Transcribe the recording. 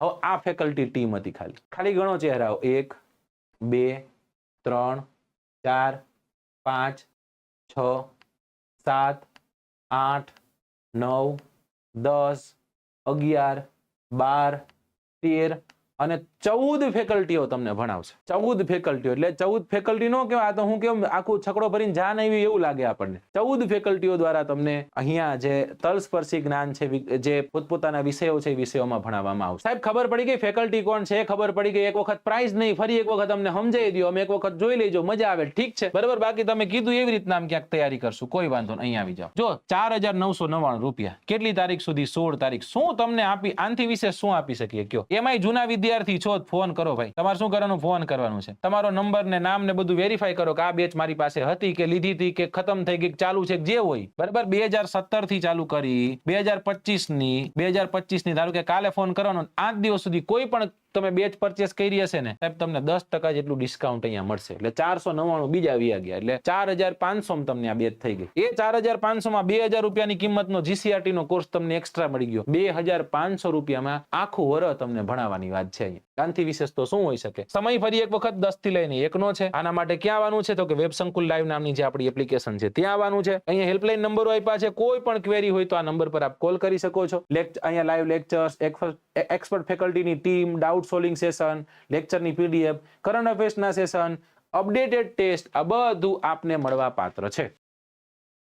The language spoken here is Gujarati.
હવે આ ફેકલ્ટી ટીમ હતી, ખાલી ગણો ચહેરાઓ 1 2 3 4 5 6 7 8 9 10 11 12 13 અને 14 ફેકલ્ટીઓ તમને ભણાવશે। 14 ફેકલ્ટીઓ એટલે 14 ફેકલ્ટી નો કહેવાય, આ તો હું કેમ આખું છકડો ભરીને જાન આવી એવું લાગે આપણને। 14 ફેકલ્ટીઓ દ્વારા તમને અહીંયા જે તલસ્પર્શી જ્ઞાન છે, જે પોતપોતાના વિષયો છે, વિષયોમાં ભણાવવામાં આવશે। સાહેબ ખબર પડી ગઈ ફેકલ્ટી કોણ છે, ખબર પડી ગઈ, એક વખત પ્રાઇઝ નહીં, ફરી એક વખત અમને સમજાવી દો, અમે એક વખત જોઈ લેજો, મજા આવે, ઠીક છે બરાબર। બાકી તમે કીધું એવી રીતના આમ ક્યાંક તૈયારી કરશું, કોઈ વાંધો નહીં, અહીંયા આવી જાઓ। જો 4999 રૂપિયા, કેટલી તારીખ સુધી? 16 તારીખ। શું તમને આપી, આનથી વિશે શું આપી શકીએ કયો? એમાંય જૂના વિદ્યાર્થી છો, ફોન કરો ભાઈ, તમારે શું કરવાનું? ફોન કરવાનું છે, તમારો નંબર ને નામ ને બધું વેરીફાઈ કરો કે આ બેચ મારી પાસે હતી કે લીધી હતી કે ખતમ થઈ ગઈ, ચાલુ છે, જે હોય બરાબર। 2017 થી ચાલુ કરી 2025 ની ધારો કે કાલે ફોન કરવાનો, 8 દિવસ સુધી કોઈ પણ તમે બેચ પરચેસ કરી હશે ને સાહેબ, તમને 10% જેટલું ડિસ્કાઉન્ટ અહીંયા મળશે। એટલે 499 બીજા વ્યા ગયા, એટલે 4500 માં તમને આ બેચ થઈ ગઈ। એ 4500 માં 2000 રૂપિયાની કિંમતનો જીસીઆરટી નો કોર્સ તમને એક્સ્ટ્રા મળી ગયો। 2500 રૂપિયામાં આખું વર્ષ તમને ભણાવવાની વાત છે અહીંયા। આનાથી વિશેષ તો શું હોઈ શકે? સમય ફરી એક વખત 10 થી લઈને 1 નો છે। આના માટે ક્યાં આવવાનું છે? તો કે વેબ સંકુલ લાઈવ નામની જે આપણી એપ્લિકેશન છે ત્યાં આવવાનું છે। અહીંયા હેલ્પલાઇન નંબરો આપ્યા છે, કોઈ પણ ક્વેરી હોય તો આ નંબર પર આપ કોલ કરી શકો છો। અહીંયા લાઈવ લેક્ચર્સ, એક્સપર્ટ ફેકલ્ટીની ટીમ, ડાઉટ સોલ્વિંગ સેશન, લેક્ચરની પીડીએફ, કરંટ અફેર્સના સેશન, અપડેટેડ ટેસ્ટ, આ બધું આપને મળવા પાત્ર છે।